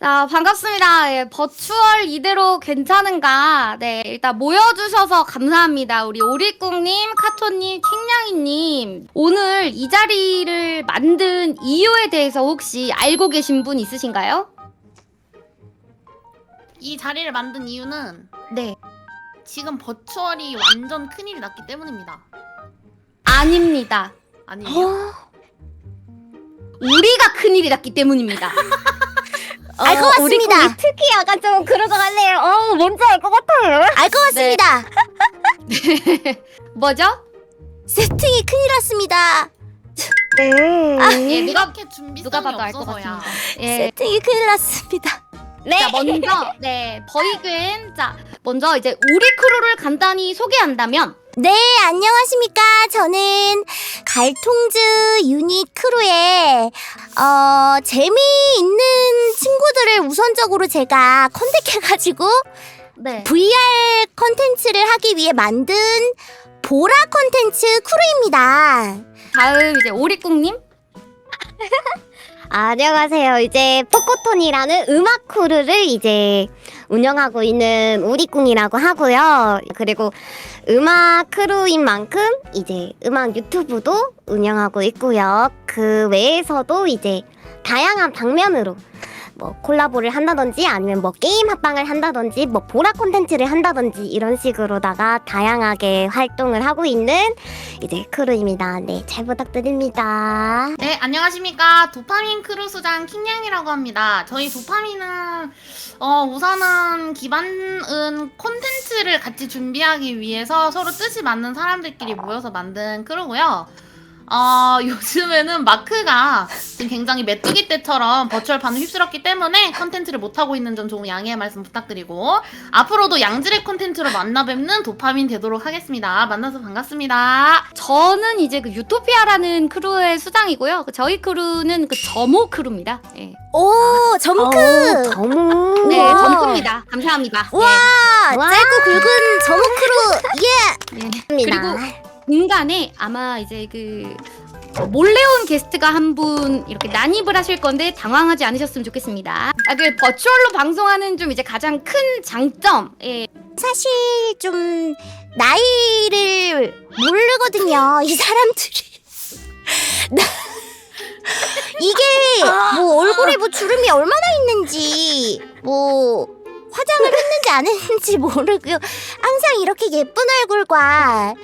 자, 반갑습니다. 예, 버추얼 이대로 괜찮은가? 네, 일단 모여주셔서 감사합니다. 우리 오리꿍님, 카토님, 킹냥이님. 오늘 이 자리를 만든 이유에 대해서 혹시 알고 계신 분 있으신가요? 이 자리를 만든 이유는 네. 지금 버추얼이 완전 큰일이 났기 때문입니다. 아닙니다. 아니에요? 우리가 큰일이 났기 때문입니다. 알 것 같습니다. 우리 특히 약간 좀 그러져가네요. 뭔지 알 것 같아요. 알 것 같습니다. 뭐죠? 세팅이 큰일 났습니다. 예, 이렇게 준비성이 누가 봐도 알 것 없어서야. 같습니다. 예. 세팅이 큰일 났습니다. 네. 자, 먼저, 네, 버이근. 자, 먼저 이제 우리 크루를 간단히 소개한다면, 네, 안녕하십니까. 저는 갈통즈 유닛 크루에 재미있는 친구들을 우선적으로 제가 컨택해가지고 네. VR 컨텐츠를 하기 위해 만든 보라 컨텐츠 크루입니다. 다음 이제 오리꿍님. 안녕하세요. 이제 포코톤이라는 음악 크루를 이제 운영하고 있는 우리꿍이라고 하고요. 그리고 음악 크루인 만큼 이제 음악 유튜브도 운영하고 있고요. 그 외에서도 이제 다양한 방면으로 뭐 콜라보를 한다든지 아니면 뭐 게임 합방을 한다든지 뭐 보라 콘텐츠를 한다든지 이런 식으로다가 다양하게 활동을 하고 있는 이제 크루입니다. 네, 잘 부탁드립니다. 네, 안녕하십니까. 도파민 크루 수장 킹냥이라고 합니다. 저희 도파민은 우선은 기반은 콘텐츠를 같이 준비하기 위해서 서로 뜻이 맞는 사람들끼리 모여서 만든 크루고요. 요즘에는 마크가 지금 굉장히 메뚜기 때처럼 버추얼판을 휩쓸었기 때문에 컨텐츠를 못하고 있는 점 조금 양해의 말씀 부탁드리고 앞으로도 양질의 컨텐츠로 만나 뵙는 도파민 되도록 하겠습니다. 만나서 반갑습니다. 저는 이제 그 유토피아라는 크루의 수장이고요. 저희 크루는 그 점호 크루입니다. 예. 오, 점크! 너무 네, 점크입니다. 감사합니다. 와, 와. 짧고 굵은 점크 크루! 예! 네. 그리고 중간에 아마 이제 그 몰래 온 게스트가 한 분 이렇게 난입을 하실 건데 당황하지 않으셨으면 좋겠습니다. 그 버추얼로 방송하는 좀 이제 가장 큰 장점. 예. 사실 좀 나이를 모르거든요, 이 사람들이. 이게 뭐 얼굴에 뭐 주름이 얼마나 있는지 뭐 화장을 했는지 안 했는지 모르고요. 항상 이렇게 예쁜 얼굴과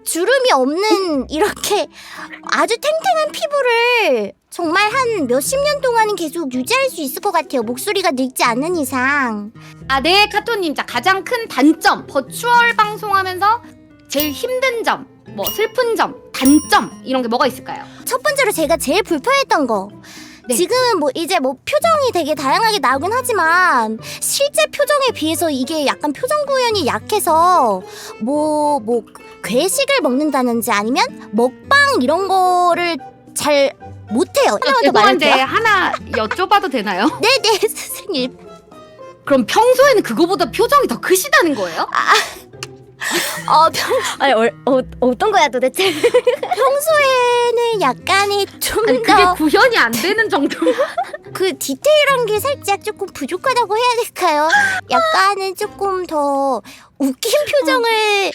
주름이 없는 이렇게 아주 탱탱한 피부를 정말 한 몇십 년 동안은 계속 유지할 수 있을 것 같아요. 목소리가 늙지 않는 이상. 네, 카토님. 자, 가장 큰 단점. 버추얼 방송하면서 제일 힘든 점, 뭐 슬픈 점, 단점 이런 게 뭐가 있을까요? 첫 번째로 제가 제일 불편했던 거. 네. 지금은 뭐 이제 뭐 표정이 되게 다양하게 나오긴 하지만 실제 표정에 비해서 이게 약간 표정 구현이 약해서 뭐 괴식을 먹는다든지 아니면 먹방 이런 거를 잘 못해요. 죄송한데 하나 여쭤봐도 되나요? 네네 선생님. 그럼 평소에는 그거보다 표정이 더 크시다는 거예요? 아니 어떤 거야 도대체? 평소에는 약간의 아니 좀 그게 더 구현이 안 되는 정도. 그 디테일한 게 살짝 조금 부족하다고 해야 될까요? 약간은 조금 더 웃긴 표정을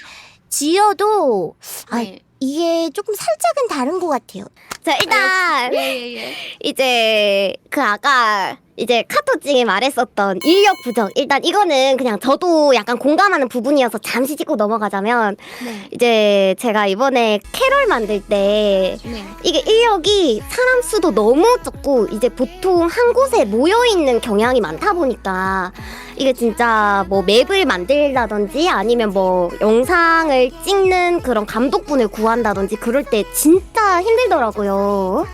지어도 네. 이게 조금 살짝은 다른 것 같아요. 자 일단 예. 이제 그 아까 이제 카토찡이 말했었던 인력 부족. 일단 이거는 그냥 저도 약간 공감하는 부분이어서 잠시 짚고 넘어가자면 네. 이제 제가 이번에 캐럴 만들 때 네. 이게 인력이 사람 수도 너무 적고 이제 보통 한 곳에 모여 있는 경향이 많다 보니까 이게 진짜 뭐 맵을 만들다든지 아니면 뭐 영상을 찍는 그런 감독분을 구한다든지 그럴 때 진짜 힘들더라고요.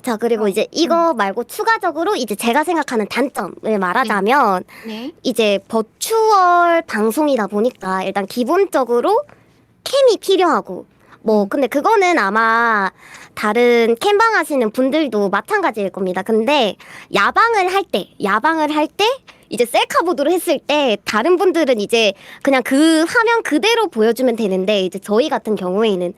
자, 그리고 이제 이거 말고 추가적으로 이제 제가 생각하는 단점을 말하자면 네. 이제 버추얼 방송이다 보니까 일단 기본적으로 캠이 필요하고 뭐 근데 그거는 아마 다른 캠방 하시는 분들도 마찬가지일 겁니다. 근데 야방을 할 때 이제 셀카보드로 했을 때 다른 분들은 이제 그냥 그 화면 그대로 보여주면 되는데 이제 저희 같은 경우에는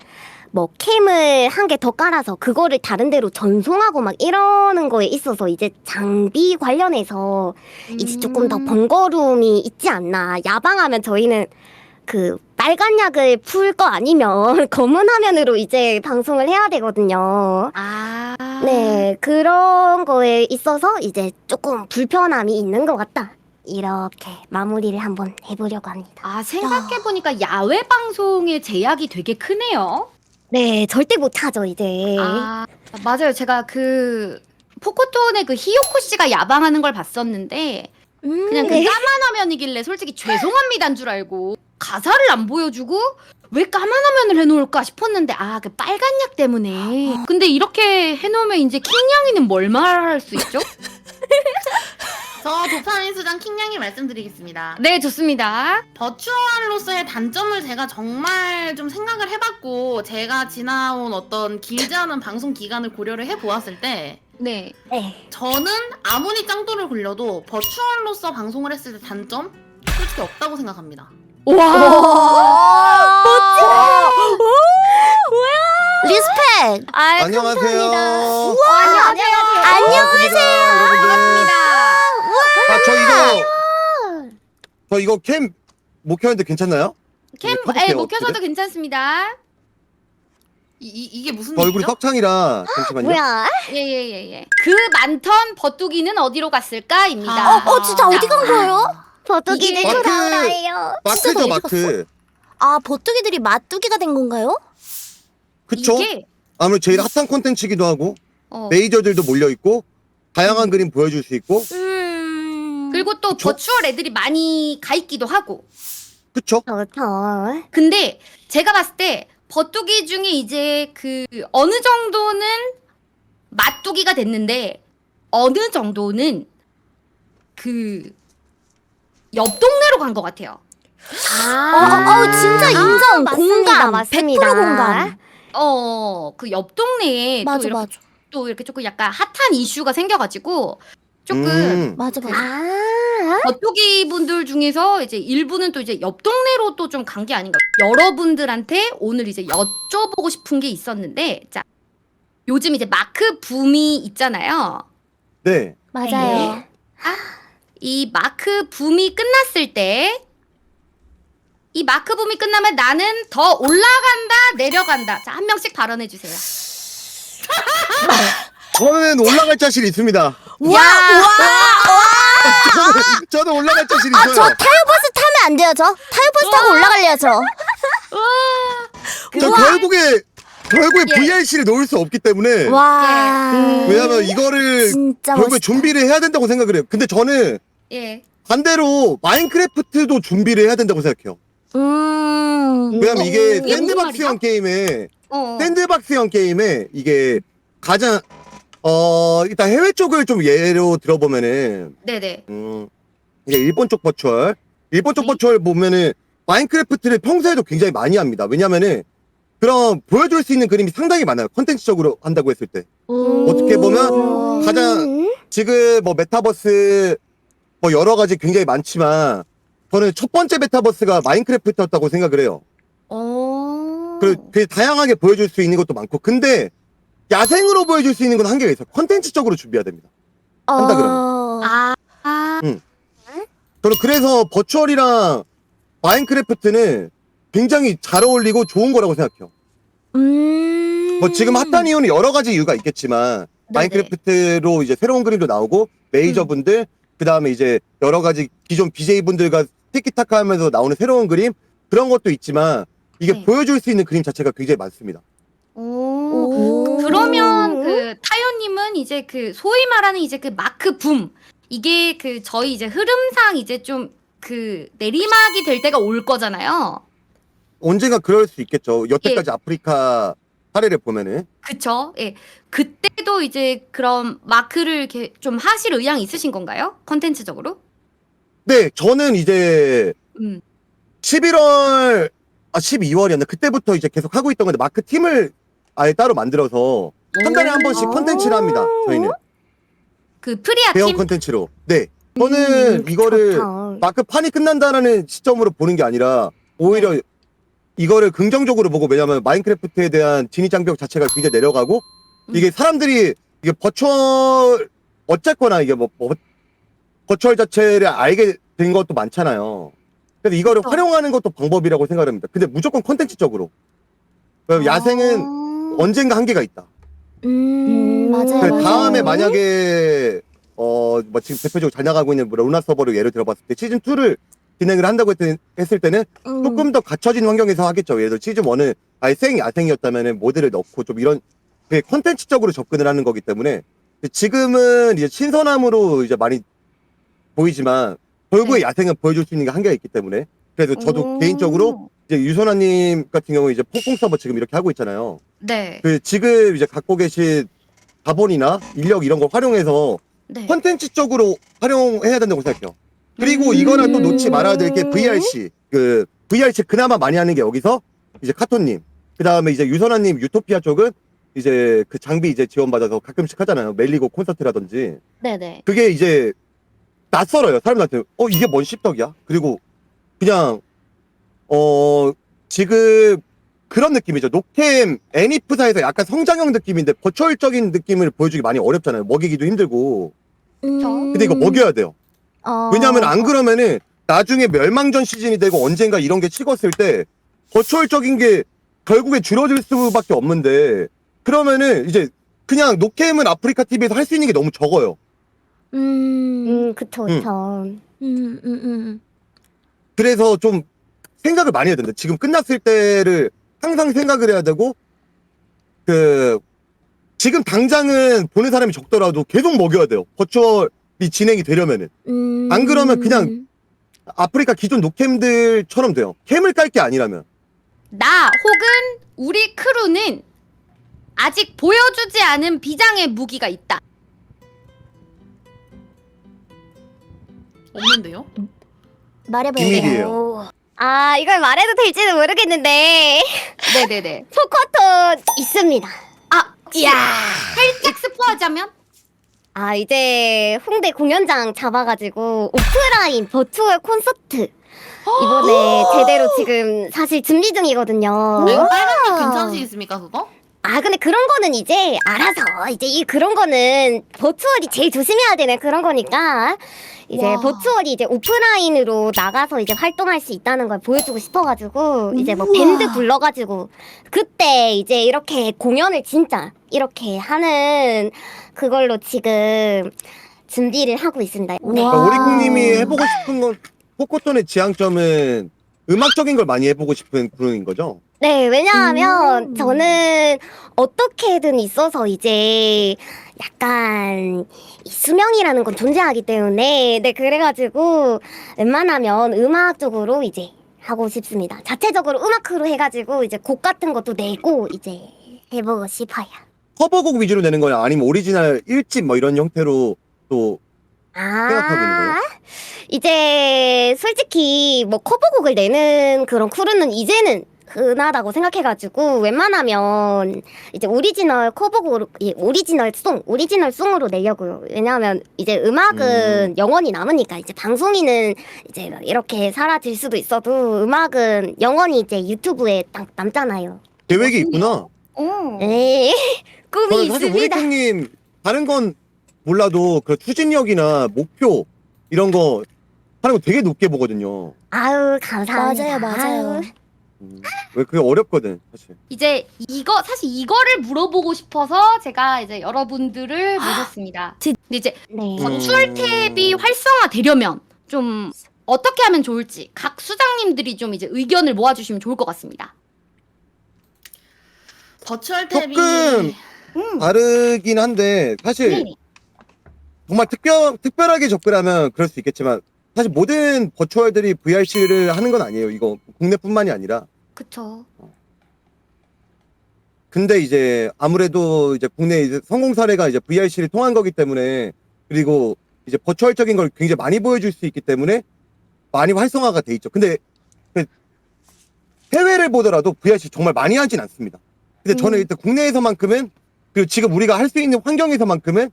뭐 캠을 한 개 더 깔아서 그거를 다른 데로 전송하고 막 이러는 거에 있어서 이제 장비 관련해서 이제 조금 더 번거로움이 있지 않나. 야방하면 저희는 그 빨간 약을 풀 거 아니면 검은 화면으로 이제 방송을 해야 되거든요. 아. 네, 그런 거에 있어서 이제 조금 불편함이 있는 것 같다. 이렇게 마무리를 한번 해보려고 합니다. 아, 생각해보니까 야외 방송의 제약이 되게 크네요. 네, 절대 못하죠, 이제. 아, 맞아요. 제가 그 포코톤의 그 히요코 씨가 야방하는 걸 봤었는데 그냥 그 네. 까만 화면이길래 솔직히 죄송합니다인 줄 알고 가사를 안 보여주고 왜 까만 화면을 해놓을까 싶었는데 그 빨간 약 때문에. 근데 이렇게 해놓으면 이제 킹냥이는 뭘 말할 수 있죠? 저 도파민 수장 킹냥이 말씀드리겠습니다. 네, 좋습니다. 버추얼로서의 단점을 제가 정말 좀 생각을 해봤고 제가 지나온 어떤 길지 않은 방송 기간을 고려를 해보았을 때 네. 네. 저는 아무리 짱돌을 굴려도 버추얼로서 방송을 했을 때 단점? 솔직히 없다고 생각합니다. 와. 리스펙. 안녕하세요. 안녕하세요. 안녕하세요. 여러분들. 반갑습니다. 저 이거 캠 못 켰는데 괜찮나요? 캠, 켜볼게요, 못 켜서도 어떻게든. 괜찮습니다. 이게 무슨 저 얼굴이 일이죠? 떡창이라 잠시만요. 뭐야? 예. 그 많던 버뚜기는 어디로 갔을까입니다. 진짜 어디 간 거예요? 버뚜기들 이게- 돌아오라예요. 진짜 마크죠 어디 마크. 아, 버뚜기들이 맛뚜기가 된 건가요? 그쵸? 이게 아무래도 제일 핫한 콘텐츠기도 하고 어, 메이저들도 몰려 있고 다양한 그림 보여줄 수 있고 그리고 또 그쵸? 버추얼 애들이 많이 가 있기도 하고. 그쵸? 그렇죠. 근데 제가 봤을 때 버뚜기 중에 이제 그 어느 정도는 맛뚜기가 됐는데 어느 정도는 그 옆 동네로 간 것 같아요. 진짜 인정. 맞습니다, 공감. 맞습니다. 100% 공감. 그 옆 동네에 맞아, 또 이렇게, 맞아. 또 이렇게 조금 약간 핫한 이슈가 생겨가지고 조금 맞아. 버뚜기 분들 중에서 이제 일부는 또 이제 옆 동네로 또 좀 간 게 아닌가. 여러분들한테 오늘 이제 여쭤보고 싶은 게 있었는데, 자, 요즘 이제 마크 붐이 있잖아요. 네. 맞아요. 이 마크 붐이 끝났을 때, 이 마크 붐이 끝나면 나는 더 올라간다, 내려간다. 자, 한 명씩 발언해 주세요. 저는 올라갈 자신 있습니다. 저는 올라갈 자신 있어요. 저 타요버스 타면 안 돼요, 저? 타요버스 타고 올라갈래요, 저? 저 결국에 예. VRC를 놓을 수 없기 때문에 와. 왜냐면 이거를 진짜 결국에 멋있다. 준비를 해야 된다고 생각을 해요. 근데 저는 예. 반대로 마인크래프트도 준비를 해야 된다고 생각해요. 왜냐면 이게 이게 무슨 샌드박스형 게임에 어. 샌드박스형 게임에 이게 가장 일단 해외 쪽을 좀 예로 들어보면은 네네. 이게 일본 쪽 버추얼 네. 버추얼 보면은 마인크래프트를 평소에도 굉장히 많이 합니다. 왜냐면은 그런 보여줄 수 있는 그림이 상당히 많아요. 컨텐츠적으로 한다고 했을 때 어떻게 보면 가장 지금 뭐 메타버스 뭐 여러 가지 굉장히 많지만 저는 첫 번째 메타버스가 마인크래프트였다고 생각을 해요. 그 다양하게 보여줄 수 있는 것도 많고 근데 야생으로 보여줄 수 있는 건 한계가 있어요. 컨텐츠적으로 준비해야 됩니다. 한다 그러면. 저는 그래서 버추얼이랑 마인크래프트는 굉장히 잘 어울리고 좋은 거라고 생각해요. 뭐 지금 핫한 이유는 여러 가지 이유가 있겠지만 마인크래프트로 이제 새로운 그림도 나오고 메이저분들 그 다음에 이제 여러 가지 기존 BJ분들과 티키타카 하면서 나오는 새로운 그림 그런 것도 있지만 이게 네. 보여줄 수 있는 그림 자체가 굉장히 많습니다. 그러면 그 타요님은 이제 그 소위 말하는 이제 그 마크 붐 이게 그 저희 이제 흐름상 이제 좀 그 내리막이 될 때가 올 거잖아요. 언젠가 그럴 수 있겠죠. 여태까지 아프리카 사례를 보면은. 그쵸? 예. 그때도 이제 그런 마크를 이렇게 좀 하실 의향이 있으신 건가요? 컨텐츠적으로? 네, 저는 이제 12월이었나? 그때부터 이제 계속 하고 있던 건데 마크 팀을 아예 따로 만들어서 한 달에 한 번씩 컨텐츠를 합니다. 저희는 그 프리아 대형 팀? 컨텐츠로. 네, 저는 이거를 그렇다. 마크 판이 끝난다라는 시점으로 보는 게 아니라 오히려 이거를 긍정적으로 보고, 왜냐면 마인크래프트에 대한 진입 장벽 자체가 굉장히 내려가고 이게 사람들이 이게 버추얼 어쨌거나 이게 뭐 버추얼 자체를 알게 된 것도 많잖아요. 그래서 이거를 활용하는 것도 방법이라고 생각합니다. 근데 무조건 컨텐츠적으로. 야생은 언젠가 한계가 있다. 맞아요. 그 맞아요. 다음에 만약에 뭐 지금 대표적으로 잘 나가고 있는 뭐 루나 서버를 예를 들어봤을 때 시즌 2를 진행을 한다고 했을 때는 조금 더 갖춰진 환경에서 하겠죠. 예를 들어 시즌 1은 아예 야생이었다면은 모드를 넣고 좀 이런 컨텐츠적으로 접근을 하는 거기 때문에 지금은 이제 신선함으로 이제 많이 보이지만 결국에 야생은 보여줄 수 있는 게 한계가 있기 때문에 그래서 저도 개인적으로 이제 유선아님 같은 경우 이제 퐁퐁 서버 지금 이렇게 하고 있잖아요. 네. 그 지금 이제 갖고 계신 자본이나 인력 이런 걸 활용해서 네. 컨텐츠적으로 활용해야 된다고 생각해요. 그리고 이거는 또 놓지 말아야 될 게 VRC. 그 VRC 그나마 많이 하는 게 여기서 이제 카톤님, 그 다음에 이제 유선아님 유토피아 쪽은 이제 그 장비 이제 지원받아서 가끔씩 하잖아요. 멜리고 콘서트라든지. 네네. 그게 이제 낯설어요. 사람들한테. 이게 뭔 씹덕이야? 그리고 그냥 지금 그런 느낌이죠. 녹템 애니프사에서 약간 성장형 느낌인데 버추얼적인 느낌을 보여주기 많이 어렵잖아요. 먹이기도 힘들고. 근데 이거 먹여야 돼요. 왜냐하면 안 그러면은 나중에 멸망전 시즌이 되고 언젠가 이런 게 식었을 때 버추얼적인 게 결국에 줄어들 수밖에 없는데 그러면은 이제 그냥 녹템은 아프리카 TV에서 할 수 있는 게 너무 적어요. 그쵸, 그쵸. 그래서 좀 생각을 많이 해야 된다. 지금 끝났을 때를 항상 생각을 해야 되고 지금 당장은 보는 사람이 적더라도 계속 먹여야 돼요. 버추얼이 진행이 되려면은. 안 그러면 그냥 아프리카 기존 녹캠들처럼 돼요. 캠을 깔 게 아니라면. 나 혹은 우리 크루는 아직 보여주지 않은 비장의 무기가 있다. 없는데요? 말해봐요. 비밀이에요. 아, 이걸 말해도 될지는 모르겠는데. 네네네. 포커톤 있습니다. 아, 이야. 살짝 스포하자면? 아, 이제 홍대 공연장 잡아가지고 오프라인 버추얼 콘서트. 이번에 제대로 지금 사실 준비 중이거든요. 네, 빨간색 괜찮으시겠습니까 그거? 아, 근데 그런 거는 이제 알아서 이제 그런 거는 버추얼이 제일 조심해야 되는 그런 거니까 이제 와. 버추얼이 이제 오프라인으로 나가서 이제 활동할 수 있다는 걸 보여주고 싶어가지고 이제 뭐 밴드 불러가지고 그때 이제 이렇게 공연을 진짜 이렇게 하는 그걸로 지금 준비를 하고 있습니다. 네. 그러니까 오리콩님이 해보고 싶은 건 포코톤의 지향점은 음악적인 걸 많이 해보고 싶은 그런 거죠? 네, 왜냐하면 저는 어떻게든 있어서 이제 약간 이 수명이라는 건 존재하기 때문에 네, 그래가지고 웬만하면 음악 쪽으로 이제 하고 싶습니다. 자체적으로 음악으로 해가지고 이제 곡 같은 것도 내고 이제 해보고 싶어요. 커버곡 위주로 내는 거냐 아니면 오리지널 1집 뭐 이런 형태로 또 생각하고 있는 거예요? 이제 솔직히 뭐 커버곡을 내는 그런 크루는 이제는 흔하다고 생각해가지고 웬만하면 이제 오리지널 커버곡으로 오리지널 송으로 내려고요. 왜냐하면 이제 음악은 영원히 남으니까 이제 방송인은 이제 막 이렇게 사라질 수도 있어도 음악은 영원히 이제 유튜브에 딱 남잖아요. 계획이 있구나. 네, 꿈이 저는 사실 있습니다. 오리콩님 다른 건 몰라도 그 추진력이나 목표 이런 거 하는 거 되게 높게 보거든요. 아유, 감사합니다. 맞아요. 아유. 왜 그게 어렵거든 사실. 이제 사실 이거를 물어보고 싶어서 제가 이제 여러분들을 모셨습니다. 근데 이제 네. 버추얼 탭이 활성화되려면 좀 어떻게 하면 좋을지 각 수장님들이 좀 이제 의견을 모아주시면 좋을 것 같습니다. 버추얼 탭이 조금 다르긴 한데 사실 네네. 정말 특별하게 접근하면 그럴 수 있겠지만 사실 모든 버추얼들이 VRC를 하는 건 아니에요. 이거 국내뿐만이 아니라. 그쵸. 근데 이제 아무래도 이제 국내 이제 성공 사례가 이제 VRC를 통한 거기 때문에 그리고 이제 버추얼적인 걸 굉장히 많이 보여줄 수 있기 때문에 많이 활성화가 돼 있죠. 근데 해외를 보더라도 VRC 정말 많이 하진 않습니다. 근데 저는 일단 국내에서만큼은 그리고 지금 우리가 할 수 있는 환경에서만큼은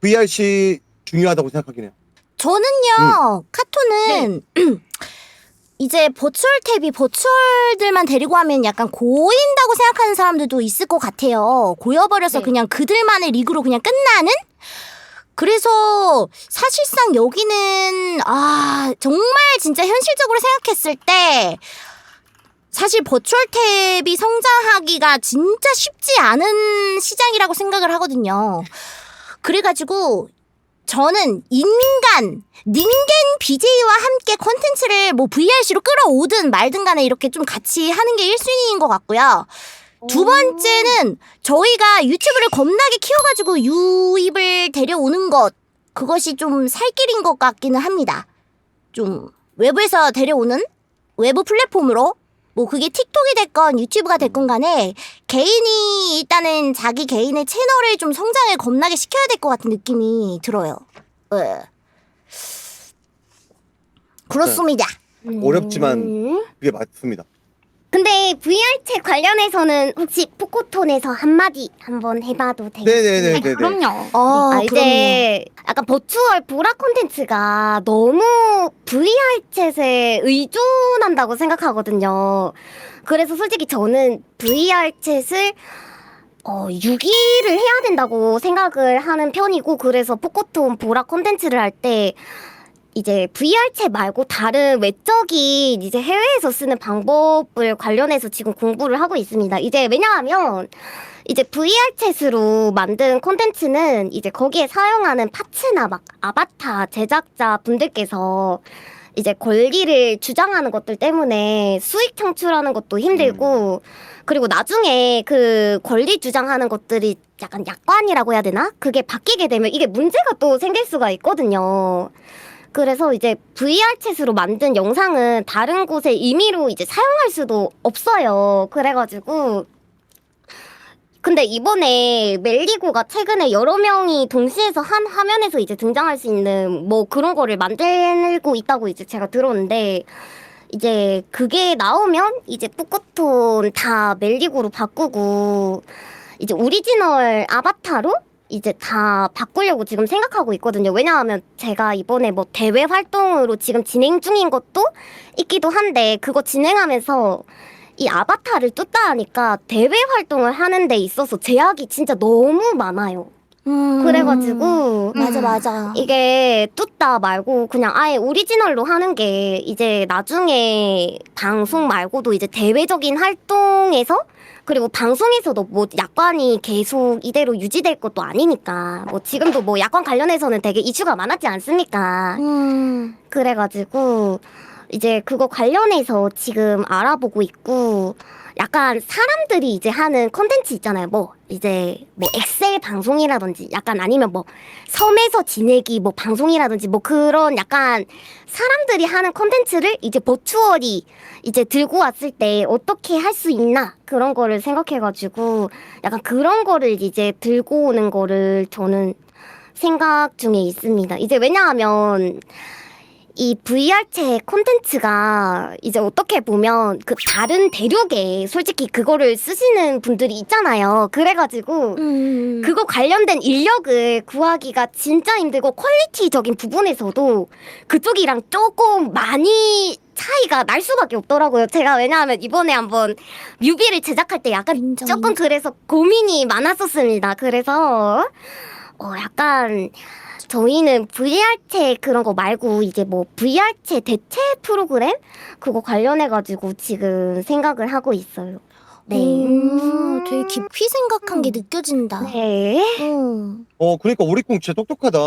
VRC 중요하다고 생각하긴 해요. 저는요, 카톤은 이제 버추얼 탭이 버추얼들만 데리고 하면 약간 고인다고 생각하는 사람들도 있을 것 같아요. 고여버려서 네. 그냥 그들만의 리그로 그냥 끝나는? 그래서 사실상 여기는 정말 진짜 현실적으로 생각했을 때 사실 버추얼 탭이 성장하기가 진짜 쉽지 않은 시장이라고 생각을 하거든요. 그래가지고 저는 ningen BJ와 함께 콘텐츠를 뭐 VRC로 끌어오든 말든 간에 이렇게 좀 같이 하는 게 1순위인 것 같고요. 두 번째는 저희가 유튜브를 겁나게 키워가지고 유입을 데려오는 것, 그것이 좀 살길인 것 같기는 합니다. 좀 외부에서 데려오는 외부 플랫폼으로 뭐 그게 틱톡이 됐건 유튜브가 됐건 간에 개인이 일단은 자기 개인의 채널을 좀 성장을 겁나게 시켜야 될 것 같은 느낌이 들어요. 네. 그렇습니다. 어렵지만 그게 맞습니다. 근데 VR챗 관련해서는 혹시 포코톤에서 한마디 한번 해봐도 되겠어요? 네네네네. 그럼요. 이제 약간 버추얼 보라 콘텐츠가 너무 VR챗에 의존한다고 생각하거든요. 그래서 솔직히 저는 VR챗을 유기를 해야 된다고 생각을 하는 편이고, 그래서 포코톤 보라 콘텐츠를 할 때 이제 VR챗 말고 다른 외적인 이제 해외에서 쓰는 방법을 관련해서 지금 공부를 하고 있습니다. 이제 왜냐하면 이제 VR챗으로 만든 콘텐츠는 이제 거기에 사용하는 파츠나 막 아바타 제작자 분들께서 이제 권리를 주장하는 것들 때문에 수익 창출하는 것도 힘들고, 그리고 나중에 그 권리 주장하는 것들이 약간 약관이라고 해야 되나? 그게 바뀌게 되면 이게 문제가 또 생길 수가 있거든요. 그래서 이제 VR챗으로 만든 영상은 다른 곳에 임의로 이제 사용할 수도 없어요. 그래가지고 근데 이번에 멜리고가 최근에 여러 명이 동시에서 한 화면에서 이제 등장할 수 있는 뭐 그런 거를 만들고 있다고 이제 제가 들었는데, 이제 그게 나오면 이제 포코톤 다 멜리고로 바꾸고 이제 오리지널 아바타로 이제 다 바꾸려고 지금 생각하고 있거든요. 왜냐하면 제가 이번에 뭐 대회 활동으로 지금 진행 중인 것도 있기도 한데, 그거 진행하면서 이 아바타를 뜯다 하니까 대회 활동을 하는 데 있어서 제약이 진짜 너무 많아요. 그래가지고 맞아. 이게 뜯다 말고 그냥 아예 오리지널로 하는 게 이제 나중에 방송 말고도 이제 대외적인 활동에서, 그리고 방송에서도 뭐 약관이 계속 이대로 유지될 것도 아니니까, 뭐 지금도 뭐 약관 관련해서는 되게 이슈가 많았지 않습니까? 그래가지고 이제 그거 관련해서 지금 알아보고 있고, 약간 사람들이 이제 하는 콘텐츠 있잖아요. 뭐 이제 뭐 엑셀 방송이라든지 약간 아니면 뭐 섬에서 지내기 뭐 방송이라든지 뭐 그런 약간 사람들이 하는 콘텐츠를 이제 버추얼이 이제 들고 왔을 때 어떻게 할 수 있나, 그런 거를 생각해가지고 약간 그런 거를 이제 들고 오는 거를 저는 생각 중에 있습니다. 이제 왜냐하면 이 VR챗 콘텐츠가 이제 어떻게 보면 그 다른 대륙에 솔직히 그거를 쓰시는 분들이 있잖아요. 그래가지고 그거 관련된 인력을 구하기가 진짜 힘들고, 퀄리티적인 부분에서도 그쪽이랑 조금 많이 차이가 날 수밖에 없더라고요. 제가 왜냐하면 이번에 한번 뮤비를 제작할 때 약간 조금 그래서 고민이 많았었습니다. 그래서 약간 저희는 VR챗 그런 거 말고 이제 뭐 VR챗 대체 프로그램 그거 관련해가지고 지금 생각을 하고 있어요. 네. 되게 깊이 생각한 게 느껴진다. 네. 그러니까 오리꿍 진짜 똑똑하다.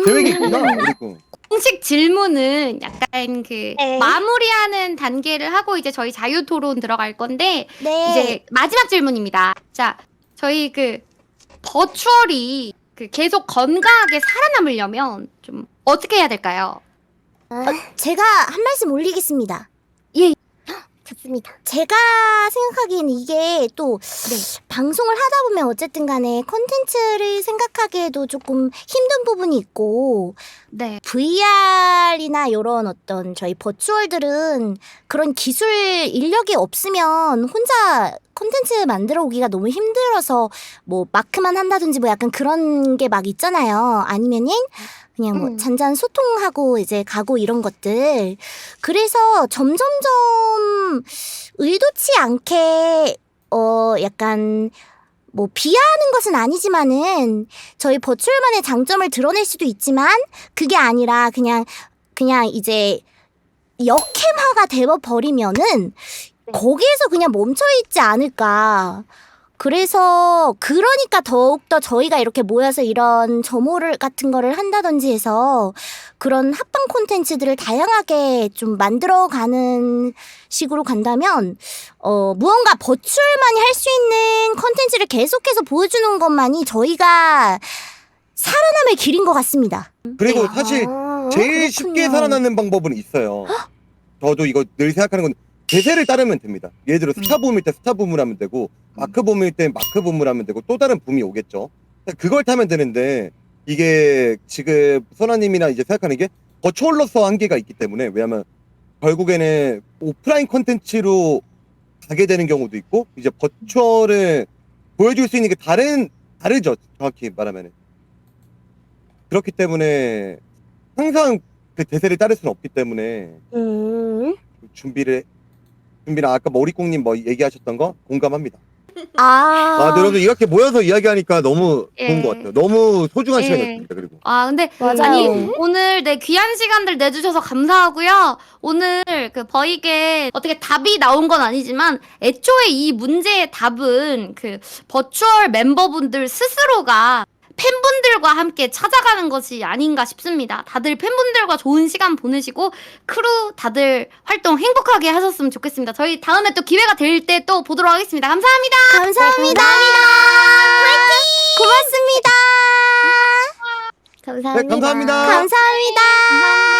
계획이 있구나, 오리꿍. 공식 질문은 약간 그 네. 마무리하는 단계를 하고 이제 저희 자유 토론 들어갈 건데, 네. 이제 마지막 질문입니다. 자, 저희 그 버추얼이 그 계속 건강하게 살아남으려면 좀 어떻게 해야 될까요? 제가 한 말씀 올리겠습니다. 좋습니다. 제가 생각하기에는 이게 또 방송을 하다 보면 어쨌든 간에 콘텐츠를 생각하기에도 조금 힘든 부분이 있고, 네. VR이나 이런 어떤 저희 버추얼들은 그런 기술 인력이 없으면 혼자 콘텐츠 만들어 오기가 너무 힘들어서 뭐 마크만 한다든지 뭐 약간 그런 게 막 있잖아요. 아니면은 그냥 뭐 잔잔 소통하고 이제 가고 이런 것들. 그래서 점점점 의도치 않게 약간 뭐 비하하는 것은 아니지만은 저희 버추얼만의 장점을 드러낼 수도 있지만 그게 아니라 그냥 이제 역캠화가 되어버리면은 거기에서 그냥 멈춰있지 않을까. 그래서 그러니까 더욱더 저희가 이렇게 모여서 이런 점호를 같은 거를 한다든지 해서 그런 합방 콘텐츠들을 다양하게 좀 만들어가는 식으로 간다면 무언가 버추얼만이 할 수 있는 콘텐츠를 계속해서 보여주는 것만이 저희가 살아남을 길인 것 같습니다. 그리고 사실 제일 쉽게 그렇군요. 살아나는 방법은 있어요. 저도 이거 늘 생각하는 건 대세를 따르면 됩니다. 예를 들어 스타 붐일 때 스타 붐을 하면 되고 마크 붐일 때 마크 붐을 하면 되고 또 다른 붐이 오겠죠. 그걸 타면 되는데 이게 지금 선아님이나 이제 생각하는 게 버추얼로서 한계가 있기 때문에 왜냐면 결국에는 오프라인 콘텐츠로 가게 되는 경우도 있고 이제 버추얼을 보여줄 수 있는 게 다르죠. 정확히 말하면 그렇기 때문에 항상 그 대세를 따를 수는 없기 때문에 준비를 아까 머리꽁님 뭐 얘기하셨던 거 공감합니다. 네, 여러분 이렇게 모여서 이야기하니까 너무 좋은 것 같아요. 너무 소중한 시간이었습니다. 그리고 근데 맞아요. 아니 오늘 귀한 시간들 내주셔서 감사하고요. 오늘 그 버익에 어떻게 답이 나온 건 아니지만 애초에 이 문제의 답은 그 버추얼 멤버분들 스스로가 팬분들과 함께 찾아가는 것이 아닌가 싶습니다. 다들 팬분들과 좋은 시간 보내시고 크루 다들 활동 행복하게 하셨으면 좋겠습니다. 저희 다음에 또 기회가 될 때 또 보도록 하겠습니다. 감사합니다. 감사합니다. 화이팅! 고맙습니다. 감사합니다. 네, 감사합니다. 감사합니다.